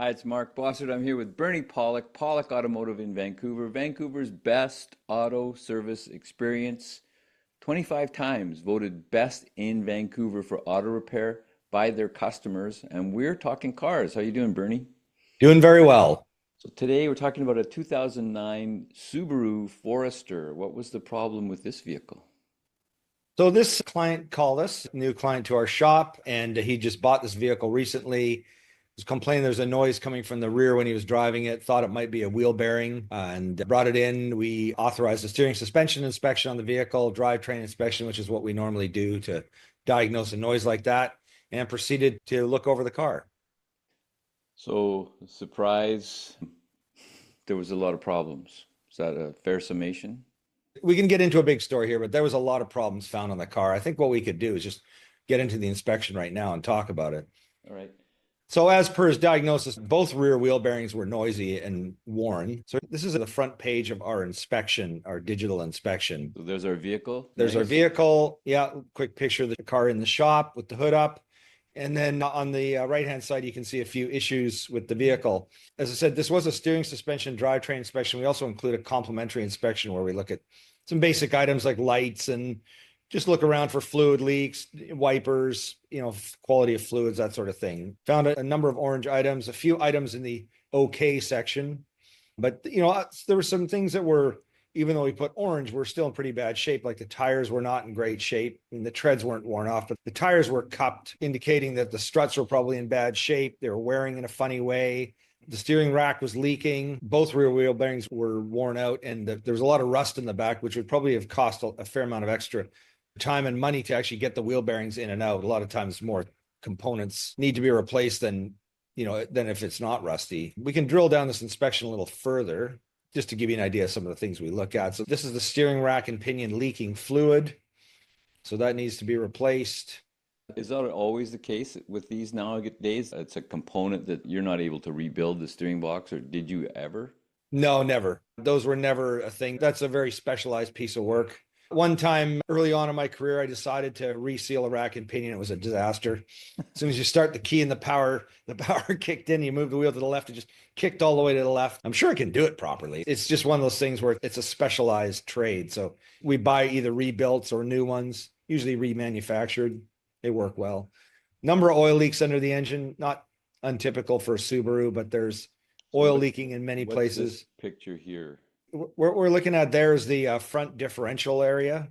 Hi, it's Mark Bossert. I'm here with Bernie Pawlik, Pawlik Automotive in Vancouver, Vancouver's best auto service experience. 25 times voted best in Vancouver for auto repair by their customers. And we're talking cars. How you doing, Bernie? Doing very well. So today we're talking about a 2009 Subaru Forester. What was the problem with this vehicle? So this client called us, new client to our shop, and he just bought this vehicle recently. Was complaining there's a noise coming from the rear when he was driving it, thought it might be a wheel bearing, and brought it in. We authorized a steering suspension inspection on the vehicle, drivetrain inspection, which is what we normally do to diagnose a noise like that, and proceeded to look over the car. So, surprise, there was a lot of problems. Is that a fair summation? We can get into a big story here, but there was a lot of problems found on the car. I think what we could do is just get into the inspection right now and talk about it. All right. So as per his diagnosis, both rear wheel bearings were noisy and worn. So this is the front page of our inspection, our digital inspection. So there's our vehicle. There's our Nice. vehicle. Yeah, quick picture of the car in the shop with the hood up. And then on the right-hand side, you can see a few issues with the vehicle. As I said, this was a steering suspension drivetrain inspection. We also include a complementary inspection where we look at some basic items like lights and just look around for fluid leaks, wipers, quality of fluids, that sort of thing. Found a number of orange items, a few items in the okay section. But, there were some things that were, even though we put orange, we're still in pretty bad shape. Like the tires were not in great shape. I mean, the treads weren't worn off, but the tires were cupped, indicating that the struts were probably in bad shape. They were wearing in a funny way. The steering rack was leaking. Both rear wheel bearings were worn out, and there was a lot of rust in the back, which would probably have cost a fair amount of extra time and money to actually get the wheel bearings in and out. A lot of times more components need to be replaced than if it's not rusty. We can drill down this inspection a little further just to give you an idea of some of the things we look at. So this is the steering rack and pinion leaking fluid. So that needs to be replaced. Is that always the case with these nowadays? It's a component that you're not able to rebuild the steering box, or did you ever? No, never. Those were never a thing. That's a very specialized piece of work. One time early on in my career, I decided to reseal a rack and pinion. It was a disaster. As soon as you start the key and the power kicked in, you move the wheel to the left, it just kicked all the way to the left. I'm sure I can do it properly. It's just one of those things where it's a specialized trade. So we buy either rebuilts or new ones, usually remanufactured. They work well. Number of oil leaks under the engine, not untypical for a Subaru, but there's So oil leaking in many what's places. this picture here? What we're looking at there is the front differential area.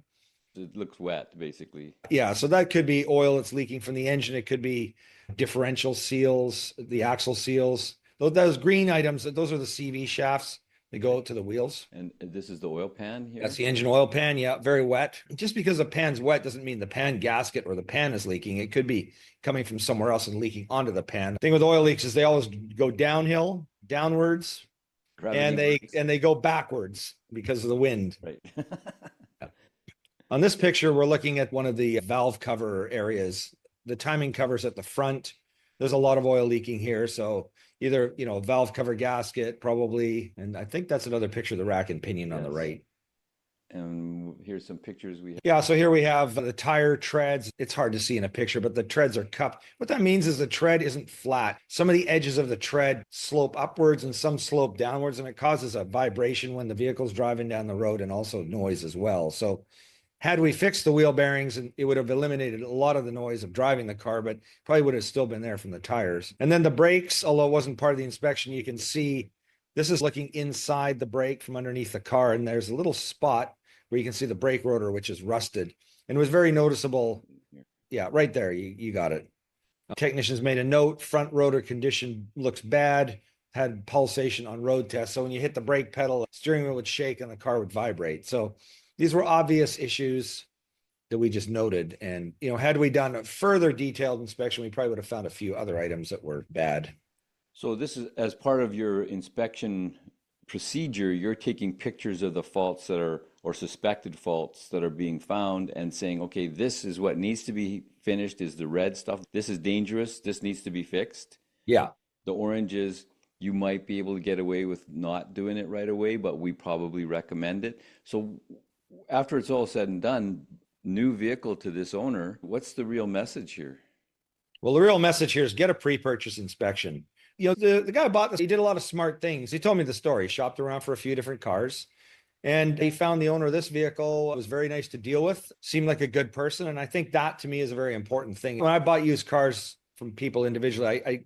It looks wet, basically. Yeah, so that could be oil that's leaking from the engine. It could be differential seals, the axle seals. Those green items, those are the CV shafts. They go out to the wheels. And this is the oil pan here? That's the engine oil pan. Yeah, very wet. Just because the pan's wet doesn't mean the pan gasket or the pan is leaking. It could be coming from somewhere else and leaking onto the pan. The thing with oil leaks is they always go downhill, downwards, and Gravity works. they go backwards because of the wind. Right. On this picture, we're looking at one of the valve cover areas. The timing covers at the front. There's a lot of oil leaking here. So either, valve cover gasket, probably. And I think that's another picture of the rack and pinion on the Yes. right. And here's some pictures we have. Yeah, so here we have the tire treads. It's hard to see in a picture, but the treads are cupped. What that means is the tread isn't flat. Some of the edges of the tread slope upwards and some slope downwards, and it causes a vibration when the vehicle's driving down the road and also noise as well. So had we fixed the wheel bearings, and it would have eliminated a lot of the noise of driving the car, but probably would have still been there from the tires. And then the brakes, although it wasn't part of the inspection, you can see this is looking inside the brake from underneath the car, and there's a little spot where you can see the brake rotor, which is rusted. And it was very noticeable. Yeah, right there. You got it. Technicians made a note. Front rotor condition looks bad. Had pulsation on road tests. So when you hit the brake pedal, the steering wheel would shake and the car would vibrate. So these were obvious issues that we just noted. And, had we done a further detailed inspection, we probably would have found a few other items that were bad. So this is as part of your inspection procedure, you're taking pictures of the faults that are, or suspected faults that are being found and saying, okay, this is what needs to be finished is the red stuff. This is dangerous. This needs to be fixed. Yeah. The orange is you might be able to get away with not doing it right away, but we probably recommend it. So after it's all said and done, new vehicle to this owner, what's the real message here? Well, the real message here is get a pre-purchase inspection. The guy who bought this, he did a lot of smart things. He told me the story. He shopped around for a few different cars. And he found the owner of this vehicle was very nice to deal with, seemed like a good person. And I think that to me is a very important thing. When I bought used cars from people individually,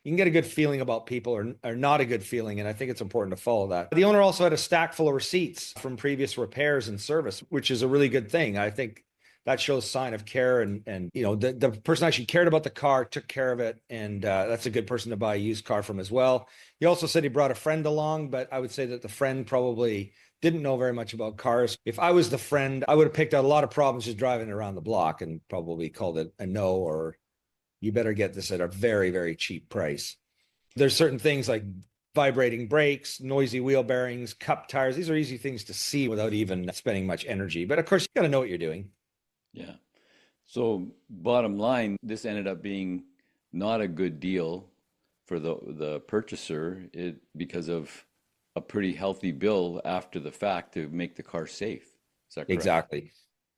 you can get a good feeling about people or not a good feeling. And I think it's important to follow that. The owner also had a stack full of receipts from previous repairs and service, which is a really good thing. I think that shows sign of care and the person actually cared about the car, took care of it. And that's a good person to buy a used car from as well. He also said he brought a friend along, but I would say that the friend probably didn't know very much about cars. If I was the friend, I would have picked out a lot of problems just driving around the block and probably called it a no, or you better get this at a very, very cheap price. There's certain things like vibrating brakes, noisy wheel bearings, cup tires. These are easy things to see without even spending much energy. But of course, you got to know what you're doing. Yeah. So bottom line, this ended up being not a good deal for the purchaser because of a pretty healthy bill after the fact to make the car safe. Is that correct? Exactly.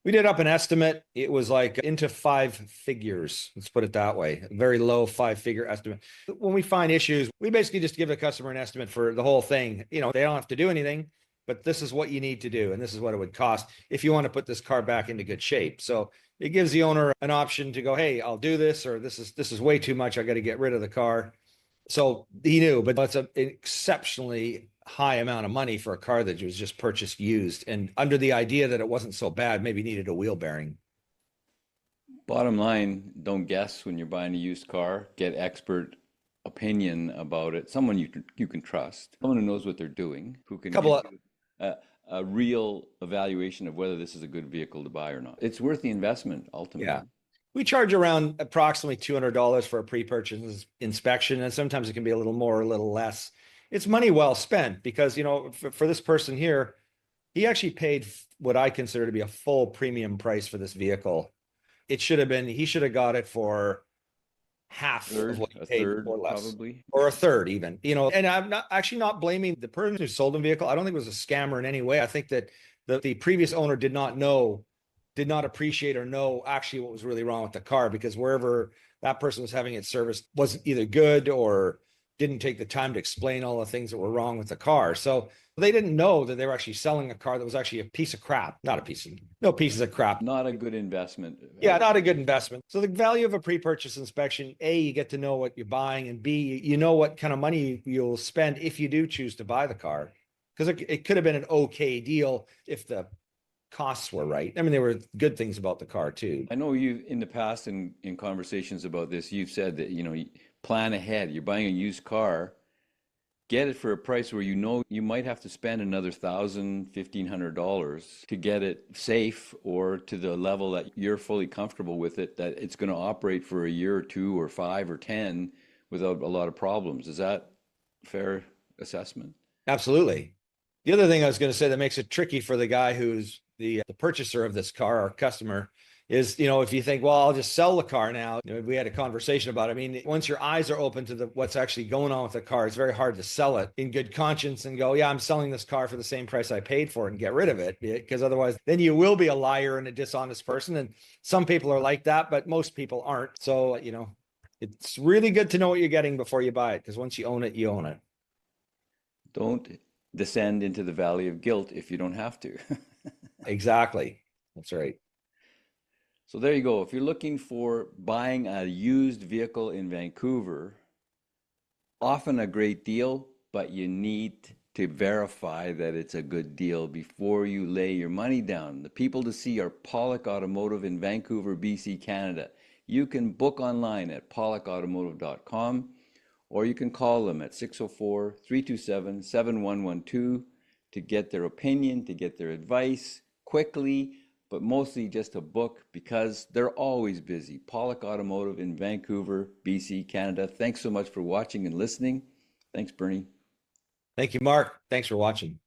We did up an estimate. It was like into 5 figures. Let's put it that way. A very low 5-figure estimate. When we find issues, we basically just give the customer an estimate for the whole thing. They don't have to do anything, but this is what you need to do. And this is what it would cost if you want to put this car back into good shape. So it gives the owner an option to go, hey, I'll do this, or this is way too much. I got to get rid of the car. So he knew, but that's an exceptionally high amount of money for a car that was just purchased used, and under the idea that it wasn't so bad, maybe needed a wheel bearing. Bottom line, don't guess when you're buying a used car. Get expert opinion about it. Someone you can trust. Someone who knows what they're doing, who can give you a real evaluation of whether this is a good vehicle to buy or not. It's worth the investment ultimately. Yeah. We charge around approximately $200 for a pre-purchase inspection, and sometimes it can be a little more or a little less. It's money well spent because, for this person here, he actually paid what I consider to be a full premium price for this vehicle. He should have got it for half of what he paid or less, probably, or a third even, and I'm not blaming the person who sold the vehicle. I don't think it was a scammer in any way. I think that the previous owner did not appreciate or know actually what was really wrong with the car, because wherever that person was having it serviced wasn't either good or didn't take the time to explain all the things that were wrong with the car. So they didn't know that they were actually selling a car that was actually a piece of crap. No pieces of crap. Not a good investment. Yeah, not a good investment. So the value of a pre-purchase inspection, A, you get to know what you're buying, and B, you know what kind of money you'll spend if you do choose to buy the car. Because it could have been an okay deal if the costs were right. I mean, there were good things about the car too. I know you in the past in conversations about this, you've said that, plan ahead. You're buying a used car, get it for a price where you might have to spend another $1,000, $1,500 to get it safe or to the level that you're fully comfortable with it, that it's going to operate for a year or two or 5 or 10 without a lot of problems. Is that a fair assessment? Absolutely. The other thing I was going to say that makes it tricky for the guy who's the purchaser of this car, our customer, is, if you think, well, I'll just sell the car now. We had a conversation about it. I mean, once your eyes are open to what's actually going on with the car, it's very hard to sell it in good conscience and go, yeah, I'm selling this car for the same price I paid for it, and get rid of it, because otherwise then you will be a liar and a dishonest person. And some people are like that, but most people aren't. So, it's really good to know what you're getting before you buy it, because once you own it, you own it. Don't descend into the valley of guilt if you don't have to. Exactly. That's right. So there you go. If you're looking for buying a used vehicle in Vancouver, often a great deal, but you need to verify that it's a good deal before you lay your money down. The people to see are Pawlik Automotive in Vancouver, BC, Canada. You can book online at pawlikautomotive.com, or you can call them at 604-327-7112 to get their opinion, to get their advice quickly, but mostly just a book, because they're always busy. Pawlik Automotive in Vancouver, BC, Canada. Thanks so much for watching and listening. Thanks, Bernie. Thank you, Mark. Thanks for watching.